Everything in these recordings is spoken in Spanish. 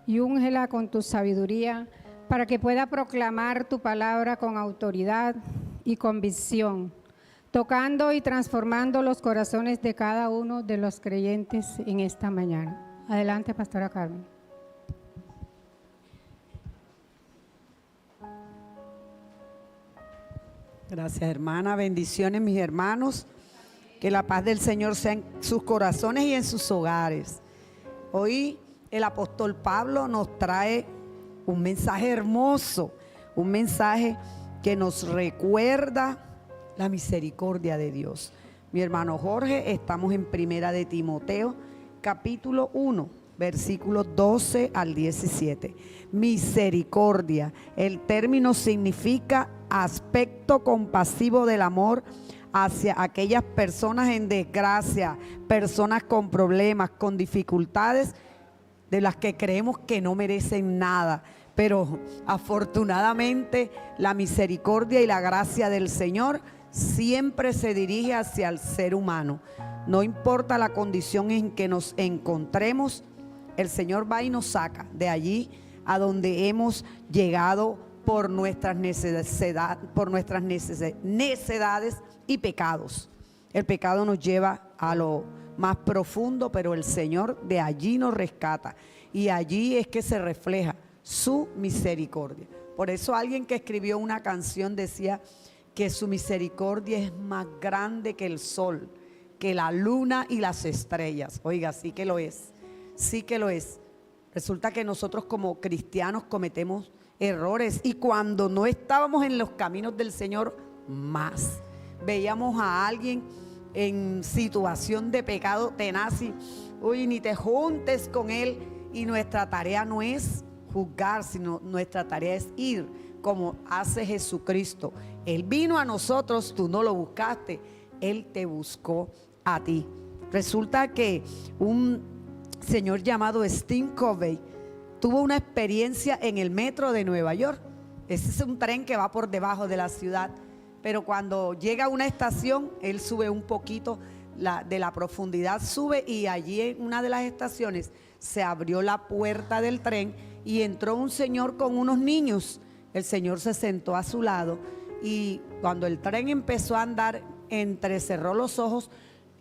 y úngela con tu sabiduría para que pueda proclamar tu palabra con autoridad y convicción, tocando y transformando los corazones de cada uno de los creyentes en esta mañana. Adelante, Pastora Carmen. Gracias, hermana. Bendiciones, mis hermanos. Que la paz del Señor sea en sus corazones y en sus hogares. Hoy el apóstol Pablo nos trae un mensaje hermoso, un mensaje que nos recuerda la misericordia de Dios. Mi hermano Jorge, estamos en Primera de Timoteo, capítulo 1, versículos 12 al 17. Misericordia. El término significa aspecto compasivo del amor hacia aquellas personas en desgracia, personas con problemas, con dificultades, de las que creemos que no merecen nada. Pero afortunadamente la misericordia y la gracia del Señor siempre se dirige hacia el ser humano. No importa la condición en que nos encontremos, el Señor va y nos saca de allí a donde hemos llegado por nuestras necedades y pecados. El pecado nos lleva a lo más profundo, pero el Señor de allí nos rescata, y allí es que se refleja su misericordia. Por eso alguien que escribió una canción decía que su misericordia es más grande que el sol, que la luna y las estrellas. Oiga, sí que lo es, sí que lo es. Resulta que nosotros como cristianos cometemos errores, y cuando no estábamos en los caminos del Señor, más. Veíamos a alguien en situación de pecado tenaz y, uy, ni te juntes con él. Y nuestra tarea no es juzgar, sino nuestra tarea es ir como hace Jesucristo. Él vino a nosotros, tú no lo buscaste, Él te buscó a ti. Resulta que un señor llamado Steve Covey tuvo una experiencia en el metro de Nueva York. Ese es un tren que va por debajo de la ciudad, pero cuando llega a una estación, él sube un poquito de la profundidad, sube, y allí en una de las estaciones se abrió la puerta del tren y entró un señor con unos niños. El señor se sentó a su lado, y cuando el tren empezó a andar, entrecerró los ojos.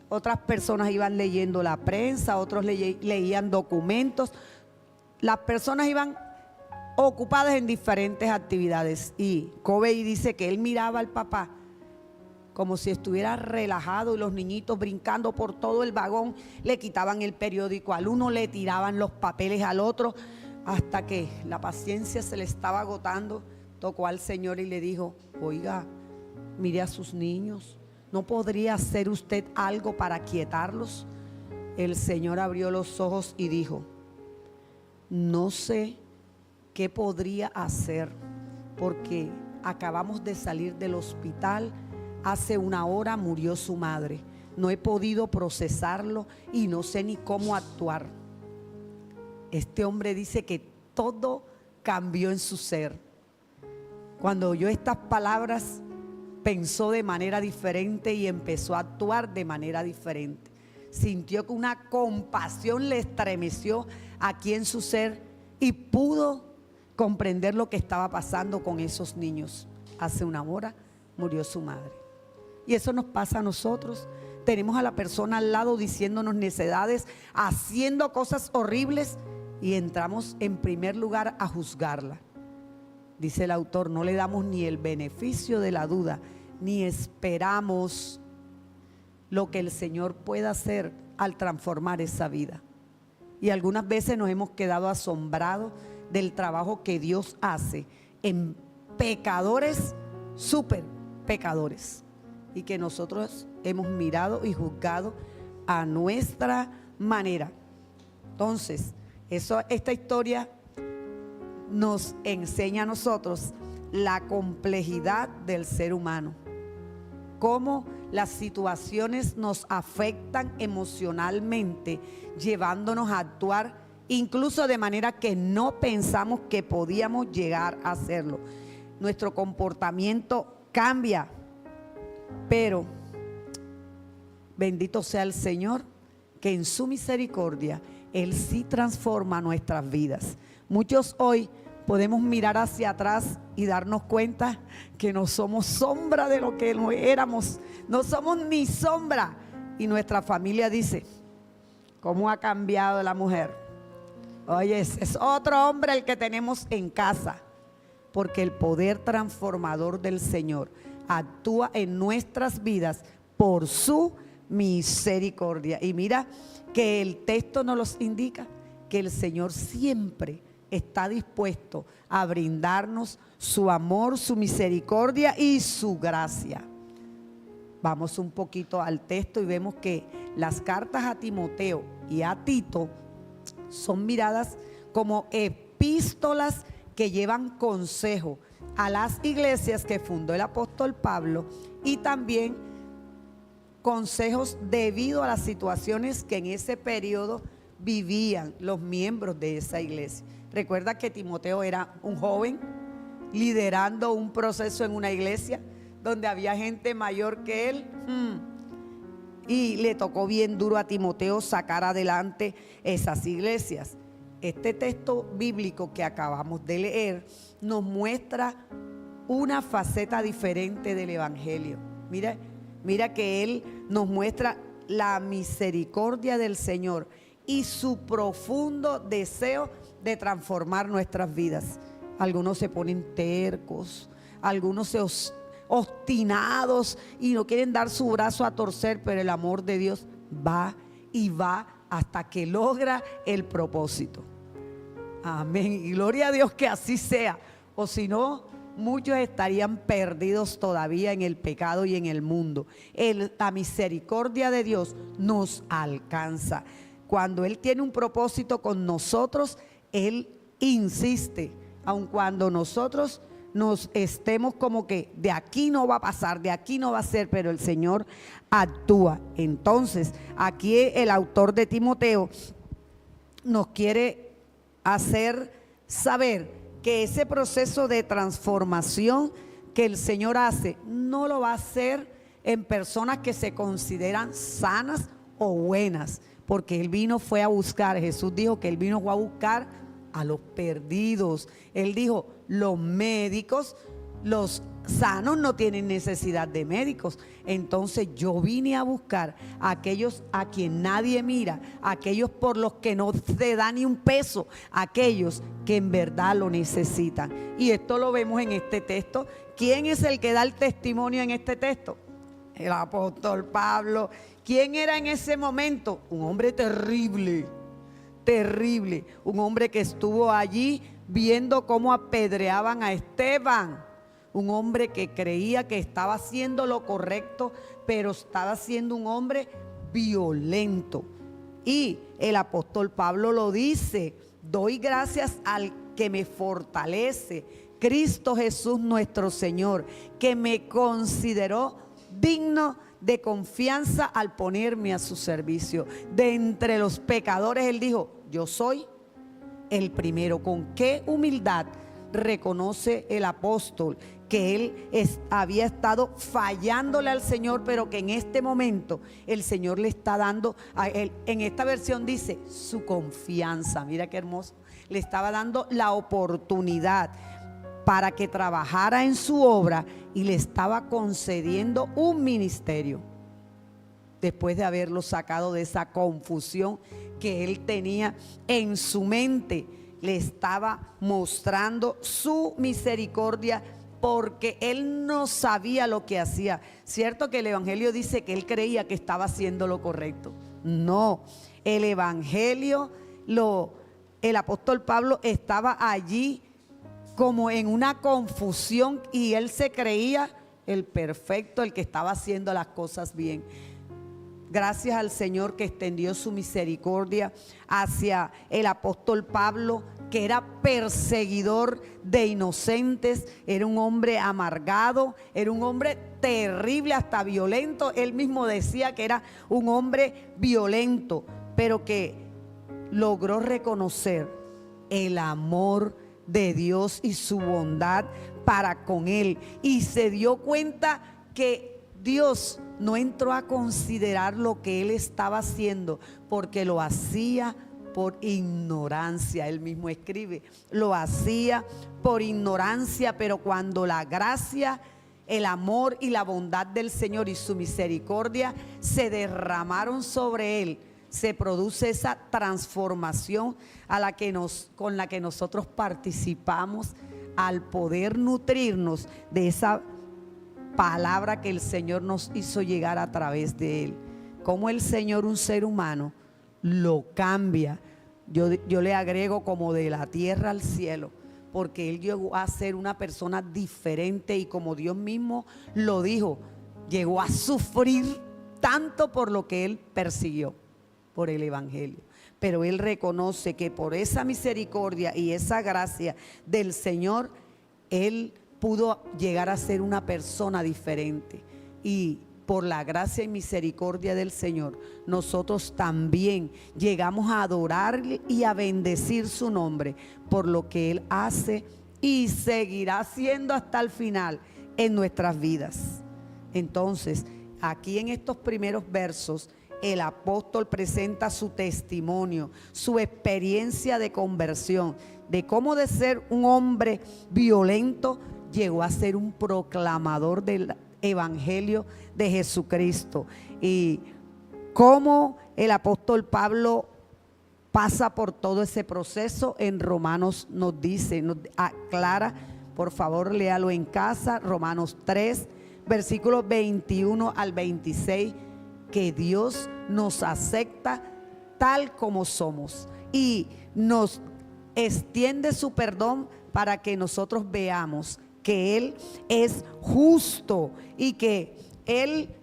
Otras personas iban leyendo la prensa, otros leían documentos. Las personas iban ocupadas en diferentes actividades, y Covey dice que él miraba al papá como si estuviera relajado, y los niñitos brincando por todo el vagón, le quitaban el periódico al uno, le tiraban los papeles al otro, hasta que la paciencia se le estaba agotando. Tocó al Señor y le dijo: oiga, mire a sus niños, ¿no podría hacer usted algo para quietarlos? El Señor abrió los ojos y dijo: no sé qué podría hacer, porque acabamos de salir del hospital. Hace una hora murió su madre. No he podido procesarlo y no sé ni cómo actuar. Este hombre dice que todo cambió en su ser. Cuando oyó estas palabras, pensó de manera diferente y empezó a actuar de manera diferente. Sintió que una compasión le estremeció aquí en su ser, y pudo comprender lo que estaba pasando con esos niños. Hace una hora murió su madre. Y eso nos pasa a nosotros. Tenemos a la persona al lado diciéndonos necedades, haciendo cosas horribles, y entramos en primer lugar a juzgarla. Dice el autor: no le damos ni el beneficio de la duda, ni esperamos lo que el Señor pueda hacer al transformar esa vida. Y algunas veces nos hemos quedado asombrados del trabajo que Dios hace en pecadores, súper pecadores, y que nosotros hemos mirado y juzgado a nuestra manera. Entonces, esta historia nos enseña a nosotros la complejidad del ser humano, cómo las situaciones nos afectan emocionalmente, llevándonos a actuar incluso de manera que no pensamos que podíamos llegar a hacerlo. Nuestro comportamiento cambia, pero bendito sea el Señor, que en su misericordia Él sí transforma nuestras vidas. Muchos hoy podemos mirar hacia atrás y darnos cuenta que no somos sombra de lo que no éramos. No somos ni sombra. Y nuestra familia dice, ¿cómo ha cambiado la mujer? Oye, es otro hombre el que tenemos en casa. Porque el poder transformador del Señor actúa en nuestras vidas por su misericordia. Y mira que el texto nos los indica que el Señor siempre está dispuesto a brindarnos su amor, su misericordia y su gracia. Vamos un poquito al texto y vemos que las cartas a Timoteo y a Tito son miradas como epístolas que llevan consejo a las iglesias que fundó el apóstol Pablo y también consejos debido a las situaciones que en ese periodo vivían los miembros de esa iglesia. Recuerda que Timoteo era un joven liderando un proceso en una iglesia donde había gente mayor que él. Y le tocó bien duro a Timoteo sacar adelante esas iglesias. Este texto bíblico que acabamos de leer nos muestra una faceta diferente del evangelio. Mira que él nos muestra la misericordia del Señor y su profundo deseo de transformar nuestras vidas. Algunos se ponen tercos, algunos se obstinados y no quieren dar su brazo a torcer, pero el amor de Dios va y va hasta que logra el propósito. Amén. Y gloria a Dios que así sea. O si no, muchos estarían perdidos todavía en el pecado y en el mundo. La misericordia de Dios nos alcanza. Cuando Él tiene un propósito con nosotros, Él insiste, aun cuando nosotros nos estemos como que de aquí no va a pasar, de aquí no va a ser, pero el Señor actúa. Entonces, aquí el autor de Timoteo nos quiere hacer saber que ese proceso de transformación que el Señor hace, no lo va a hacer en personas que se consideran sanas o buenas, porque Él fue a buscar, Jesús dijo que Él fue a buscar a los perdidos. Él dijo, los médicos, los sanos no tienen necesidad de médicos. Entonces yo vine a buscar a aquellos a quien nadie mira, a aquellos por los que no se da ni un peso, a aquellos que en verdad lo necesitan. Y esto lo vemos en este texto. ¿Quién es el que da el testimonio en este texto? El apóstol Pablo. ¿Quién era en ese momento? Un hombre terrible, terrible. Un hombre que estuvo allí viendo cómo apedreaban a Esteban. Un hombre que creía que estaba haciendo lo correcto, pero estaba siendo un hombre violento. Y el apóstol Pablo lo dice: doy gracias al que me fortalece, Cristo Jesús nuestro Señor, que me consideró digno de confianza al ponerme a su servicio. De entre los pecadores, Él dijo, yo soy el primero. Con qué humildad reconoce el apóstol que él había estado fallándole al Señor, pero que en este momento el Señor le está dando a él, en esta versión dice, su confianza. Mira qué hermoso. Le estaba dando la oportunidad para que trabajara en su obra y le estaba concediendo un ministerio. Después de haberlo sacado de esa confusión que él tenía en su mente, le estaba mostrando su misericordia porque él no sabía lo que hacía. Cierto que el evangelio dice que él creía que estaba haciendo lo correcto. No, el evangelio, el apóstol Pablo estaba allí como en una confusión y él se creía el perfecto, el que estaba haciendo las cosas bien. Gracias al Señor que extendió su misericordia hacia el apóstol Pablo, que era perseguidor de inocentes, era un hombre amargado, era un hombre terrible, hasta violento. Él mismo decía que era un hombre violento, pero que logró reconocer el amor de Dios y su bondad para con él. Y se dio cuenta que Dios no entró a considerar lo que él estaba haciendo, porque lo hacía por ignorancia. Él mismo escribe, lo hacía por ignorancia, pero cuando la gracia, el amor y la bondad del Señor y su misericordia se derramaron sobre él, se produce esa transformación con la que nosotros participamos al poder nutrirnos de esa palabra que el Señor nos hizo llegar a través de él. Como el Señor, un ser humano, lo cambia. Yo le agrego como de la tierra al cielo, porque él llegó a ser una persona diferente y como Dios mismo lo dijo, llegó a sufrir tanto por lo que él persiguió, por el evangelio. Pero él reconoce que por esa misericordia y esa gracia del Señor, él pudo llegar a ser una persona diferente. Y por la gracia y misericordia del Señor, nosotros también llegamos a adorarle y a bendecir su nombre por lo que él hace y seguirá haciendo hasta el final en nuestras vidas. Entonces, aquí en estos primeros versos, el apóstol presenta su testimonio, su experiencia de conversión, de cómo de ser un hombre violento llegó a ser un proclamador del evangelio de Jesucristo, y cómo el apóstol Pablo pasa por todo ese proceso. En Romanos nos dice, nos aclara, por favor léalo en casa, Romanos 3, versículos 21 al 26, que Dios nos acepta tal como somos y nos extiende su perdón para que nosotros veamos que Él es justo y que Él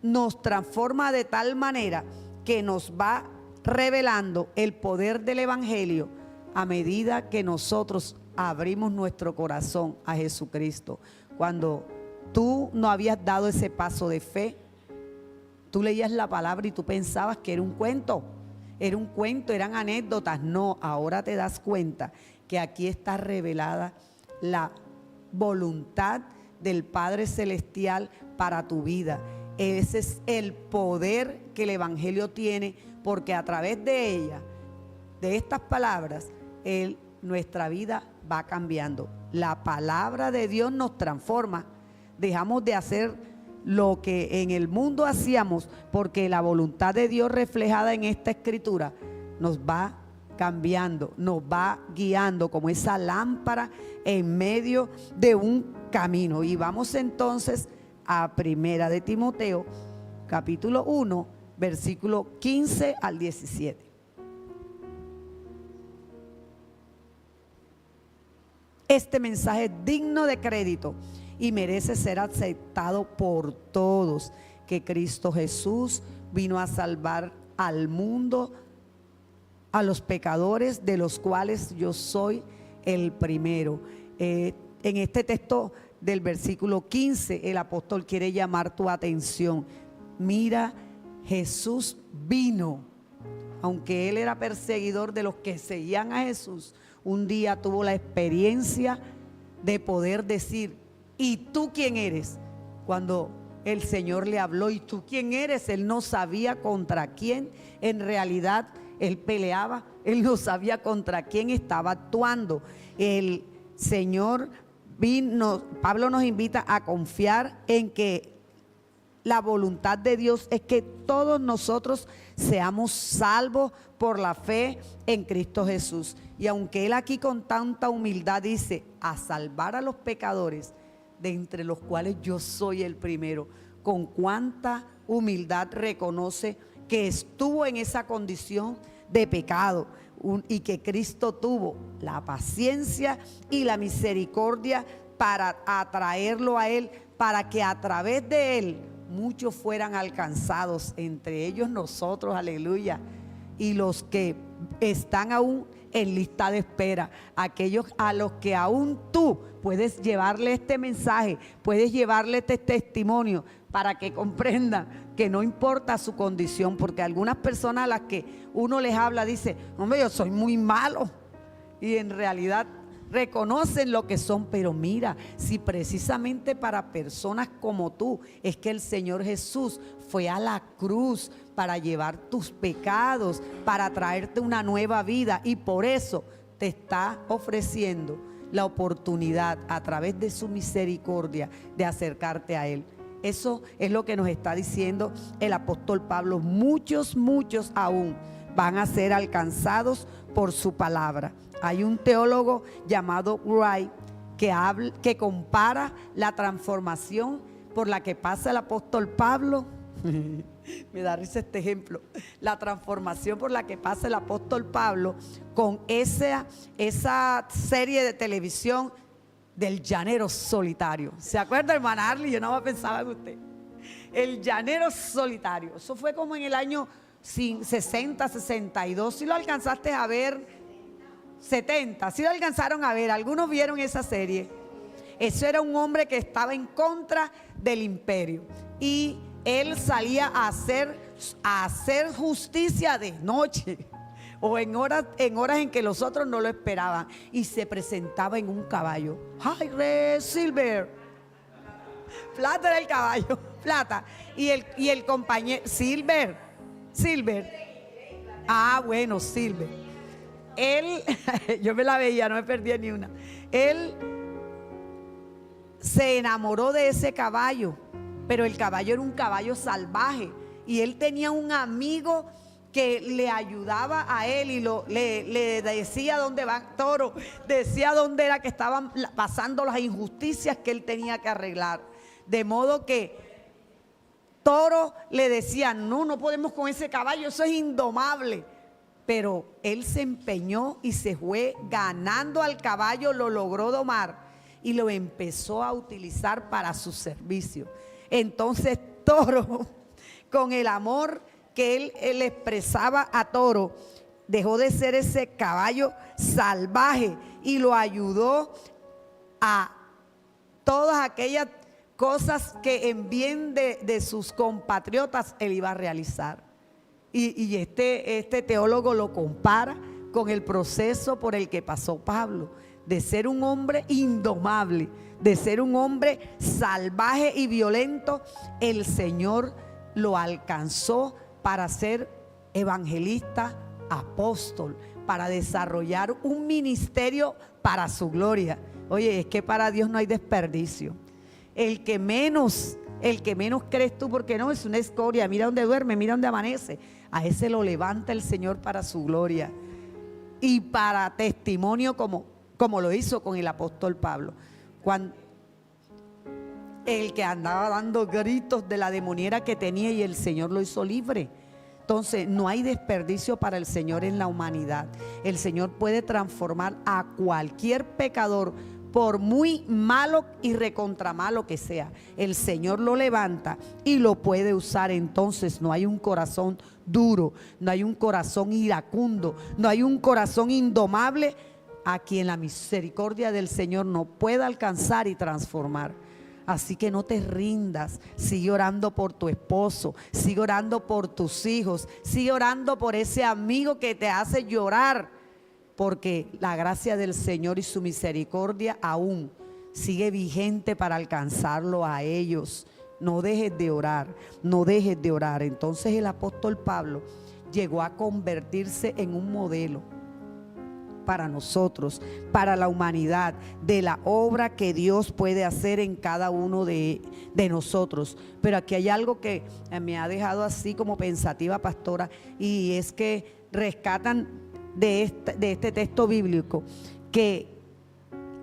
nos transforma de tal manera que nos va revelando el poder del evangelio a medida que nosotros abrimos nuestro corazón a Jesucristo. Cuando tú no habías dado ese paso de fe, tú leías la palabra y tú pensabas que era un cuento, eran anécdotas. No, ahora te das cuenta que aquí está revelada la voluntad del Padre Celestial para tu vida. Ese es el poder que el evangelio tiene, porque a través de ella, de estas palabras, nuestra vida va cambiando. La palabra de Dios nos transforma. Dejamos de hacer lo que en el mundo hacíamos, porque la voluntad de Dios reflejada en esta escritura nos va cambiando, nos va guiando como esa lámpara en medio de un camino. Y vamos entonces a Primera de Timoteo, capítulo 1, versículo 15 al 17. Este mensaje es digno de crédito y merece ser aceptado por todos, que Cristo Jesús vino a salvar al mundo, a los pecadores, de los cuales yo soy el primero. En este texto del versículo 15, el apóstol quiere llamar tu atención. Mira, Jesús vino, aunque él era perseguidor de los que seguían a Jesús, un día tuvo la experiencia de poder decir: ¿y tú quién eres? Cuando el Señor le habló, ¿y tú quién eres? Él no sabía contra quién en realidad él peleaba, él no sabía contra quién estaba actuando. El Señor vino, Pablo nos invita a confiar en que la voluntad de Dios es que todos nosotros seamos salvos por la fe en Cristo Jesús. Y aunque él aquí con tanta humildad dice: a salvar a los pecadores, de entre los cuales yo soy el primero, con cuánta humildad reconoce que estuvo en esa condición de pecado, y que Cristo tuvo la paciencia y la misericordia para atraerlo a él, para que a través de él muchos fueran alcanzados, entre ellos nosotros, aleluya, y los que están aún en lista de espera, aquellos a los que aún tú puedes llevarle este mensaje, puedes llevarle este testimonio, para que comprendan que no importa su condición, porque algunas personas a las que uno les habla dice: hombre, yo soy muy malo, y en realidad reconocen lo que son, pero mira, si precisamente para personas como tú es que el Señor Jesús fue a la cruz para llevar tus pecados, para traerte una nueva vida, y por eso te está ofreciendo la oportunidad a través de su misericordia de acercarte a Él. Eso es lo que nos está diciendo el apóstol Pablo. Muchos aún van a ser alcanzados por su palabra. Hay un teólogo llamado Wright que compara la transformación por la que pasa el apóstol Pablo. Me da risa este ejemplo. La transformación por la que pasa el apóstol Pablo con esa serie de televisión del llanero solitario. ¿Se acuerda, hermana Arly? Yo no pensaba en usted. El llanero solitario. Eso fue como en el año 60, 62. Si lo alcanzaste a ver, 70. Si lo alcanzaron a ver, algunos vieron esa serie. Eso era un hombre que estaba en contra del imperio. Y él salía a hacer justicia de noche, o en horas en que los otros no lo esperaban, y se presentaba en un caballo. ¡Ay, Rey Silver! Plata era el caballo, plata. Y el compañero, Silver. Ah, bueno, Silver. Él, yo me la veía, no me perdía ni una. Él se enamoró de ese caballo, pero el caballo era un caballo salvaje, y él tenía un amigo que le ayudaba a él y le decía dónde va Toro, decía dónde era que estaban pasando las injusticias que él tenía que arreglar. De modo que Toro le decía: no podemos con ese caballo, eso es indomable. Pero él se empeñó y se fue ganando al caballo, lo logró domar y lo empezó a utilizar para su servicio. Entonces Toro, con el amor que él expresaba a Toro, dejó de ser ese caballo salvaje y lo ayudó a todas aquellas cosas que en bien de sus compatriotas él iba a realizar. Y este teólogo lo compara con el proceso por el que pasó Pablo, de ser un hombre indomable, de ser un hombre salvaje y violento. El Señor lo alcanzó para ser evangelista, apóstol, para desarrollar un ministerio para su gloria. Oye, es que para Dios no hay desperdicio. El que menos crees tú, porque no, es una escoria, mira dónde duerme, mira dónde amanece, a ese lo levanta el Señor para su gloria y para testimonio, como lo hizo con el apóstol Pablo, cuando el que andaba dando gritos de la demoniera que tenía, y el Señor lo hizo libre. Entonces no hay desperdicio para el Señor en la humanidad. El Señor puede transformar a cualquier pecador, por muy malo y recontra malo que sea. El Señor lo levanta y lo puede usar. Entonces no hay un corazón duro, no hay un corazón iracundo, no hay un corazón indomable a quien la misericordia del Señor no pueda alcanzar y transformar. Así que no te rindas, sigue orando por tu esposo, sigue orando por tus hijos, sigue orando por ese amigo que te hace llorar, porque la gracia del Señor y su misericordia aún sigue vigente para alcanzarlo a ellos. No dejes de orar, no dejes de orar. Entonces el apóstol Pablo llegó a convertirse en un modelo para nosotros, para la humanidad, de la obra que Dios puede hacer en cada uno de nosotros. Pero aquí hay algo que me ha dejado así como pensativa, pastora, y es que rescatan de este texto bíblico que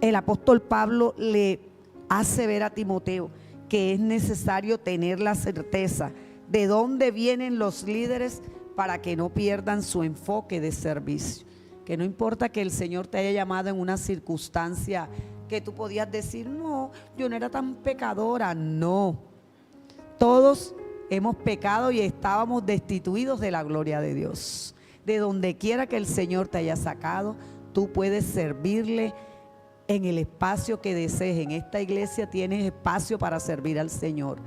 el apóstol Pablo le hace ver a Timoteo que es necesario tener la certeza de dónde vienen los líderes para que no pierdan su enfoque de servicio. Que no importa que el Señor te haya llamado en una circunstancia que tú podías decir: no, yo no era tan pecadora. No, todos hemos pecado y estábamos destituidos de la gloria de Dios. De donde quiera que el Señor te haya sacado, tú puedes servirle en el espacio que desees. En esta iglesia tienes espacio para servir al Señor.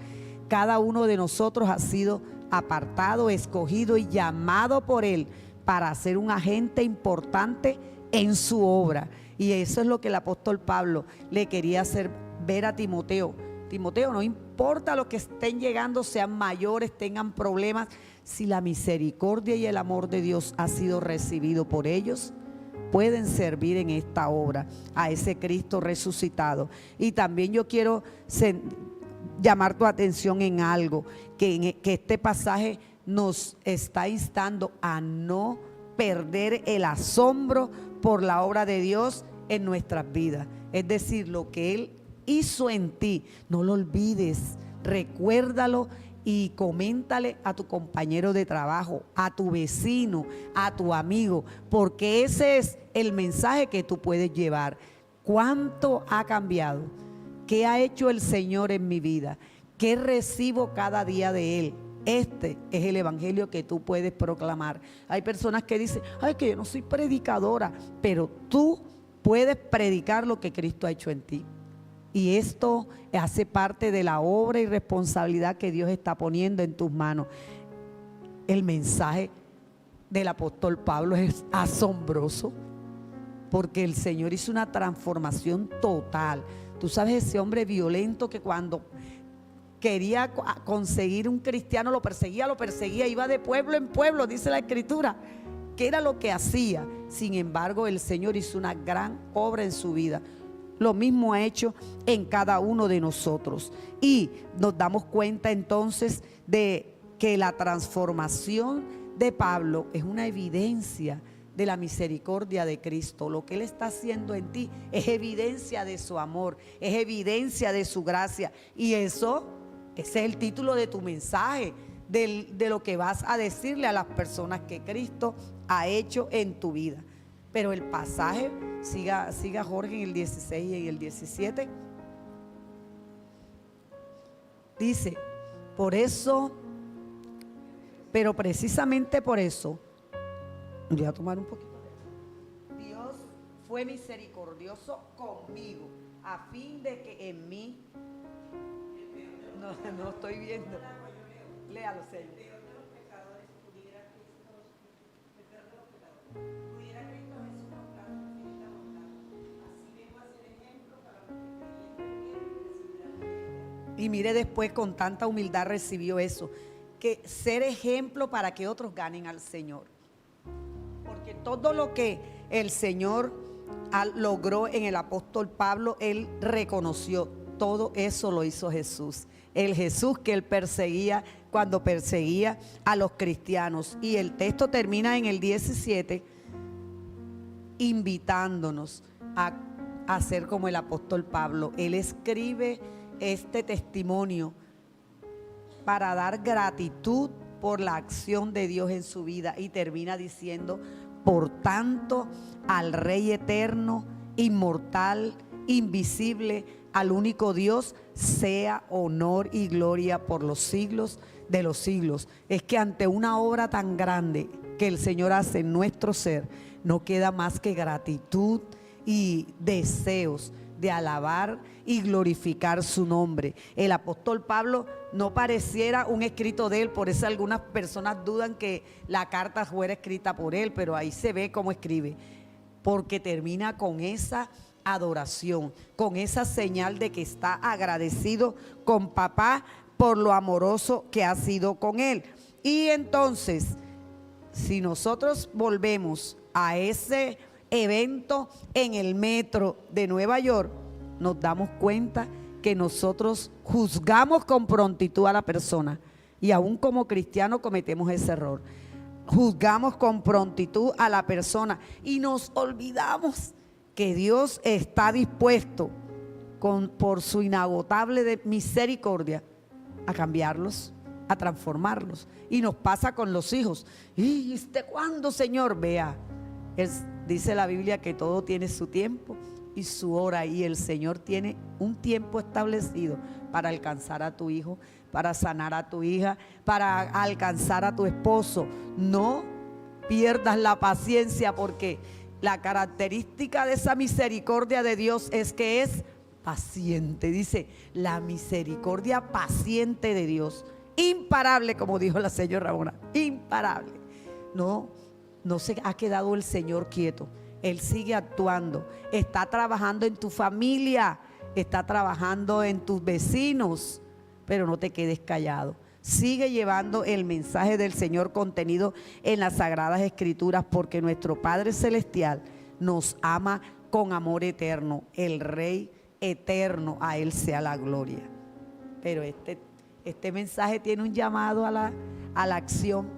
Cada uno de nosotros ha sido apartado, escogido y llamado por Él para ser un agente importante en su obra. Y eso es lo que el apóstol Pablo le quería hacer ver a Timoteo. Timoteo, no importa lo que estén llegando, sean mayores, tengan problemas, si la misericordia y el amor de Dios ha sido recibido por ellos, pueden servir en esta obra a ese Cristo resucitado. Y también yo quiero llamar tu atención en algo, que este pasaje nos está instando a no perder el asombro por la obra de Dios en nuestras vidas. Es decir, lo que Él hizo en ti, no lo olvides, recuérdalo y coméntale a tu compañero de trabajo, a tu vecino, a tu amigo, porque ese es el mensaje que tú puedes llevar. ¿Cuánto ha cambiado? ¿Qué ha hecho el Señor en mi vida? ¿Qué recibo cada día de Él? Este es el evangelio que tú puedes proclamar. Hay personas que dicen, ay, que yo no soy predicadora, pero tú puedes predicar lo que Cristo ha hecho en ti. Y esto hace parte de la obra y responsabilidad que Dios está poniendo en tus manos. El mensaje del apóstol Pablo es asombroso, porque el Señor hizo una transformación total. Tú sabes, ese hombre violento que cuando quería conseguir un cristiano lo perseguía, iba de pueblo en pueblo, dice la Escritura, que era lo que hacía. Sin embargo, el Señor hizo una gran obra en su vida. Lo mismo ha hecho en cada uno de nosotros. Y nos damos cuenta entonces de que la transformación de Pablo es una evidencia de la misericordia de Cristo. Lo que Él está haciendo en ti es evidencia de su amor, es evidencia de su gracia. Y ese es el título de tu mensaje, de lo que vas a decirle a las personas que Cristo ha hecho en tu vida. Pero el pasaje, siga Jorge en el 16 y en el 17. Dice, por eso, pero precisamente por eso, voy a tomar un poquito. Dios fue misericordioso conmigo, a fin de que en mí, no estoy viendo, léalo, señor. Y mire, después con tanta humildad recibió eso, que ser ejemplo para que otros ganen al Señor. Porque todo lo que el Señor logró en el apóstol Pablo, Él reconoció, todo eso lo hizo Jesús. El Jesús que Él perseguía cuando perseguía a los cristianos. Y el texto termina en el 17, invitándonos a ser como el apóstol Pablo. Él escribe este testimonio para dar gratitud por la acción de Dios en su vida, y termina diciendo, por tanto, al Rey eterno, inmortal, invisible, al único Dios, sea honor y gloria por los siglos de los siglos. Es que ante una obra tan grande que el Señor hace en nuestro ser, no queda más que gratitud y deseos de alabar y glorificar su nombre. El apóstol Pablo no pareciera un escrito de él, por eso algunas personas dudan que la carta fuera escrita por él, pero ahí se ve cómo escribe, porque termina con esa adoración, con esa señal de que está agradecido con papá por lo amoroso que ha sido con él. Y entonces, si nosotros volvemos a ese evento en el metro de Nueva York, nos damos cuenta que nosotros juzgamos con prontitud a la persona, y aún como cristianos cometemos ese error. Juzgamos con prontitud a la persona y nos olvidamos que Dios está dispuesto por su inagotable misericordia a cambiarlos, a transformarlos. Y nos pasa con los hijos. ¿Y usted cuándo, Señor? Vea, dice la Biblia que todo tiene su tiempo y su hora, y el Señor tiene un tiempo establecido para alcanzar a tu hijo, para sanar a tu hija, para alcanzar a tu esposo. No pierdas la paciencia, porque la característica de esa misericordia de Dios es que es paciente. Dice, la misericordia paciente de Dios, imparable, como dijo la señora Ramona, imparable. No se ha quedado el Señor quieto. Él sigue actuando, está trabajando en tu familia, está trabajando en tus vecinos, pero no te quedes callado. Sigue llevando el mensaje del Señor contenido en las Sagradas Escrituras, porque nuestro Padre Celestial nos ama con amor eterno, el Rey eterno, a Él sea la gloria. Pero este mensaje tiene un llamado a la acción.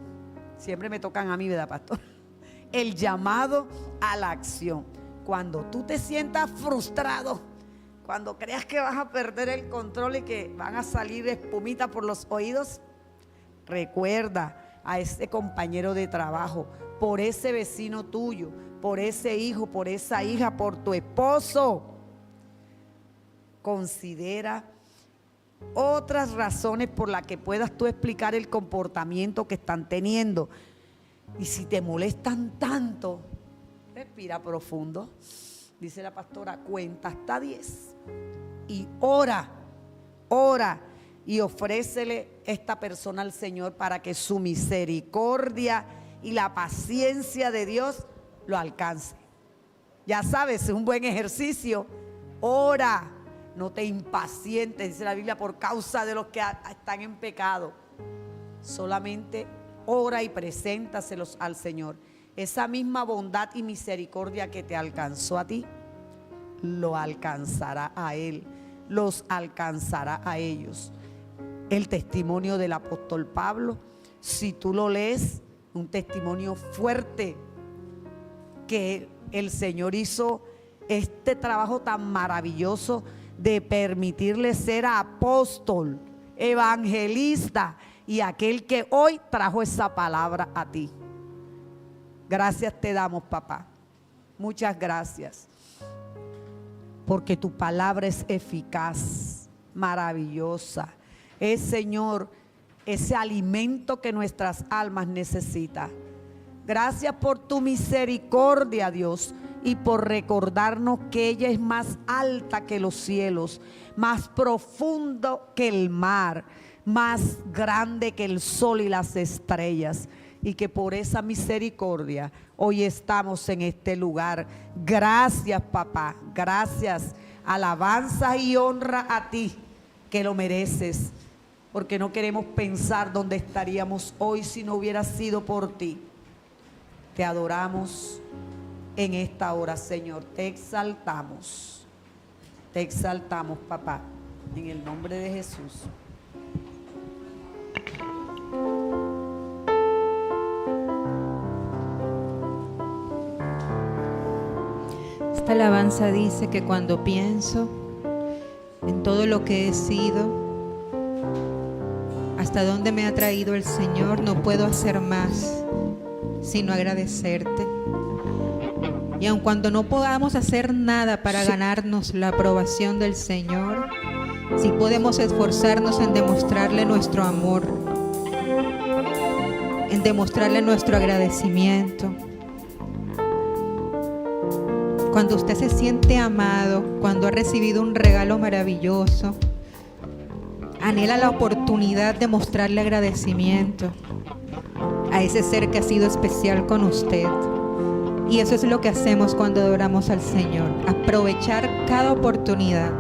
Siempre me tocan a mí, ¿verdad, pastor? El llamado a la acción. Cuando tú te sientas frustrado, cuando creas que vas a perder el control y que van a salir espumitas por los oídos, recuerda a ese compañero de trabajo, por ese vecino tuyo, por ese hijo, por esa hija, por tu esposo. Considera otras razones por las que puedas tú explicar el comportamiento que están teniendo. Y si te molestan tanto, respira profundo. Dice la pastora, cuenta hasta 10 y ora y ofrécele esta persona al Señor para que su misericordia y la paciencia de Dios lo alcance. Ya sabes, es un buen ejercicio. Ora, no te impacientes, dice la Biblia, por causa de los que están en pecado. Solamente ora y preséntaselos al Señor. Esa misma bondad y misericordia que te alcanzó a ti, lo alcanzará a Él, los alcanzará a ellos. El testimonio del apóstol Pablo, si tú lo lees, un testimonio fuerte, que el Señor hizo este trabajo tan maravilloso de permitirle ser apóstol, evangelista y aquel que hoy trajo esa palabra a ti. Gracias te damos, papá. Muchas gracias. Porque tu palabra es eficaz, maravillosa. Es, Señor, ese alimento que nuestras almas necesitan. Gracias por tu misericordia, Dios, y por recordarnos que ella es más alta que los cielos, más profundo que el mar, más grande que el sol y las estrellas. Y que por esa misericordia hoy estamos en este lugar. Gracias, papá, gracias. Alabanza y honra a ti, que lo mereces, porque no queremos pensar dónde estaríamos hoy si no hubiera sido por ti. Te adoramos en esta hora, Señor. Te exaltamos, papá, en el nombre de Jesús. Esta alabanza dice que cuando pienso en todo lo que he sido, hasta dónde me ha traído el Señor, no puedo hacer más sino agradecerte. Y aun cuando no podamos hacer nada para ganarnos la aprobación del Señor, sí podemos esforzarnos en demostrarle nuestro amor, en demostrarle nuestro agradecimiento. Cuando usted se siente amado, cuando ha recibido un regalo maravilloso, anhela la oportunidad de mostrarle agradecimiento a ese ser que ha sido especial con usted. Y eso es lo que hacemos cuando adoramos al Señor, aprovechar cada oportunidad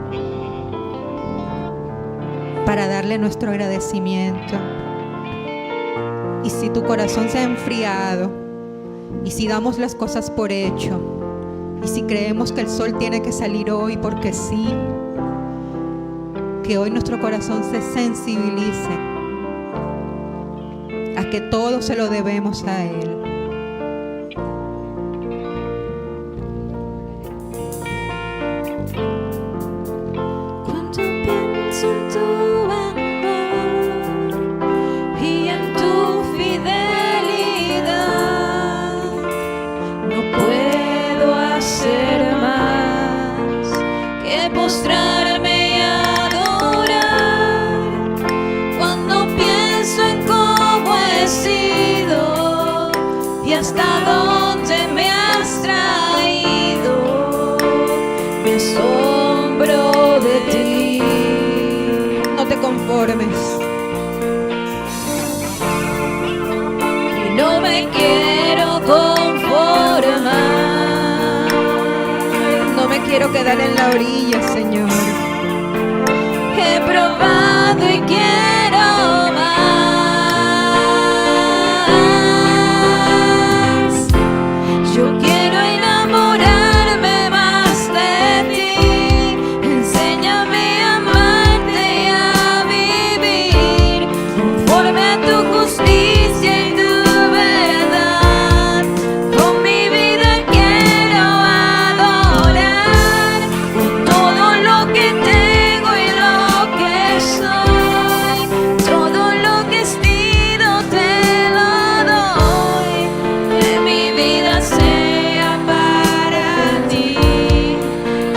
para darle nuestro agradecimiento. Y si tu corazón se ha enfriado, y si damos las cosas por hecho, y si creemos que el sol tiene que salir hoy porque sí, que hoy nuestro corazón se sensibilice a que todo se lo debemos a Él. Cuando pienso en tu amor y en tu fidelidad, no puedo hacer más que postrarme y adorar. Cuando pienso en cómo he sido y hasta dónde me has traído, me asombro de ti. No te conformes. Y no me quiero conformar. quedar en la orilla, Señor. He probado y quiero más. Yo quiero enamorarme más de ti. Enséñame a amarte y a vivir conforme a tu justicia y tu verdad. Con mi vida quiero adorar con todo lo que tengo y lo que soy. Todo lo que he sido te lo doy. Que mi vida sea para ti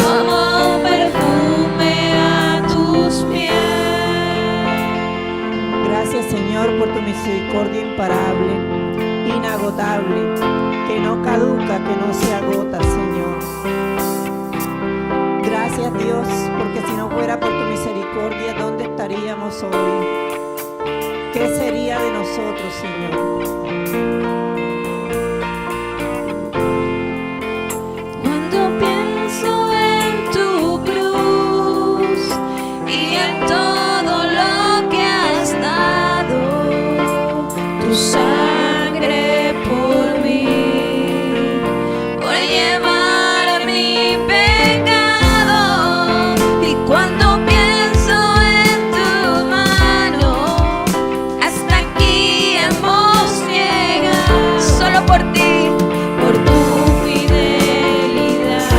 como un perfume a tus pies. Gracias, Señor, por tu misericordia imparable, inagotable, que no caduca, que no se agota, Señor. Gracias, Dios, porque si no fuera por tu misericordia, ¿dónde estaríamos hoy? ¿Qué sería de nosotros, Señor? Cuando pienso en tu cruz y en todo lo que has dado, tu sangre por mí, por llevar mi pecado. Y cuando pienso en tu mano, hasta aquí hemos llegado. Solo por ti, por tu fidelidad.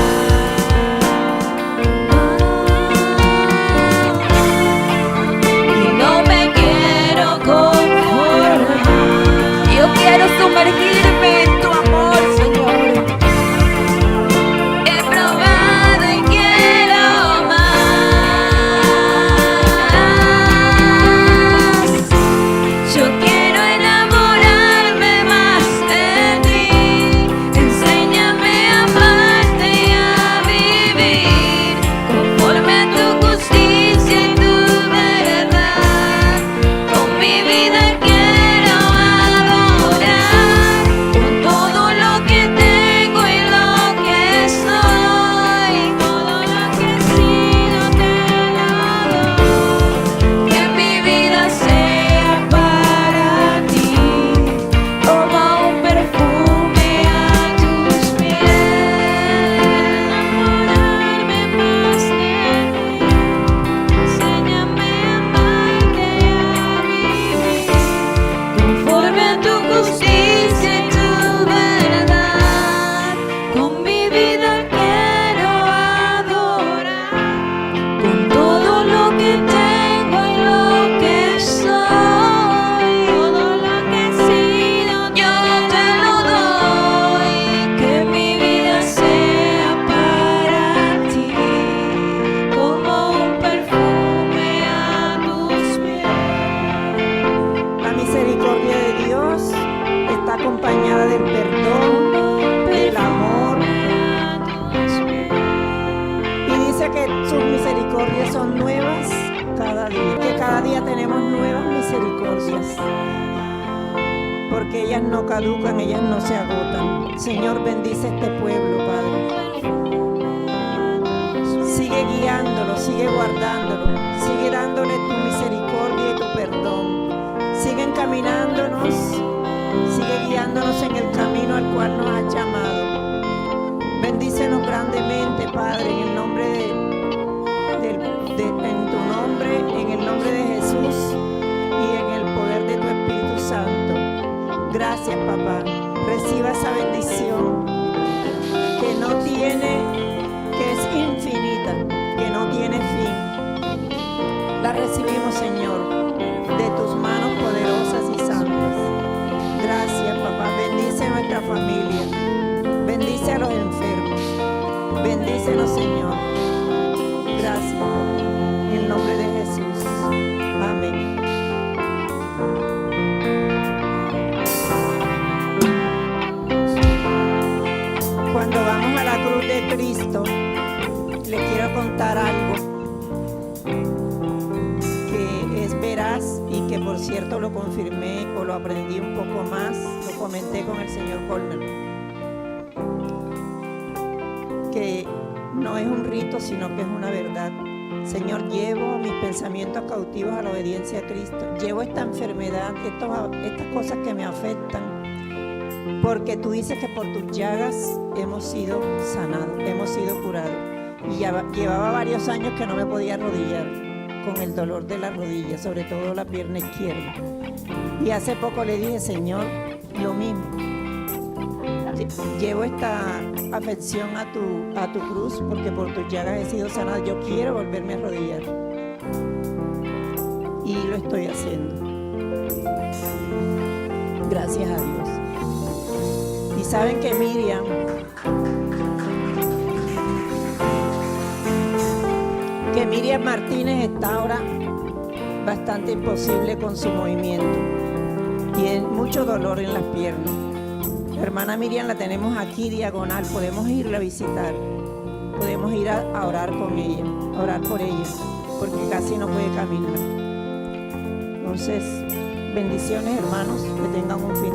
Y no me quiero conformar. Yo quiero sumergirme en tu amor, Señor. He probado y quiero más. Yo quiero enamorarme más de ti. Enséñame a amarte y a vivir conforme a tu justicia y tu verdad. Con mi vida quiero adorar con todo lo que tengo y lo que soy. Todo lo que he sido te lo doy. Que mi vida sea para ti como un perfume a tus pies. Enamorarme más de ti. Enséñame a amarte y a vivir conforme a tu justicia y tu verdad. Con mi vida quiero adorar con todo lo que tengo y lo que soy. Todo lo que he sido yo te lo doy. Que mi vida sea para ti como un perfume a tus pies. La misericordia de Dios está acompañada del perdón, del amor, y dice que sus misericordias son nuevas cada día, que cada día tenemos nuevas misericordias, porque ellas no caducan, ellas no se agotan. Señor, bendice este pueblo, Padre. Sigue guiándolo, sigue guardándolo, sigue dándole tu misericordia y tu perdón. Sigue encaminándonos, sigue guiándonos en el camino al cual nos has llamado. Bendícenos grandemente, Padre, en el nombre en tu nombre, en el nombre de Jesús y en el poder de tu Espíritu Santo. Gracias, papá. Reciba esa bendición que no tiene, que es infinita, que no tiene fin. La recibimos, Señor, de tus manos poderosas y santas. Gracias, papá. Bendice nuestra familia. Bendice a los enfermos. Bendícenos, Señor. Gracias, papá. En el nombre de Jesús. Amén. Cuando vamos a la cruz de Cristo, les quiero contar algo que es veraz y que, por cierto, lo confirmé o lo aprendí un poco más, lo comenté con el señor Colmer, que no es un rito, sino que es una verdad. Señor, llevo mis pensamientos cautivos a la obediencia a Cristo. Llevo esta enfermedad, estas cosas que me afectan, porque tú dices que por tus llagas hemos sido sanados, hemos sido curados. Y llevaba varios años que no me podía arrodillar con el dolor de la rodilla, sobre todo la pierna izquierda. Y hace poco le dije, Señor, lo mismo. Llevo esta afección a tu cruz, porque por tus llagas he sido sanado. Yo quiero volverme a arrodillar. Y lo estoy haciendo. Gracias a Dios. Y saben que Miriam Martínez está ahora bastante imposible con su movimiento. Tiene mucho dolor en las piernas. La hermana Miriam la tenemos aquí diagonal, podemos irla a visitar, podemos ir a orar con ella, a orar por ella, porque casi no puede caminar. Entonces, bendiciones hermanos, que tengan un fin de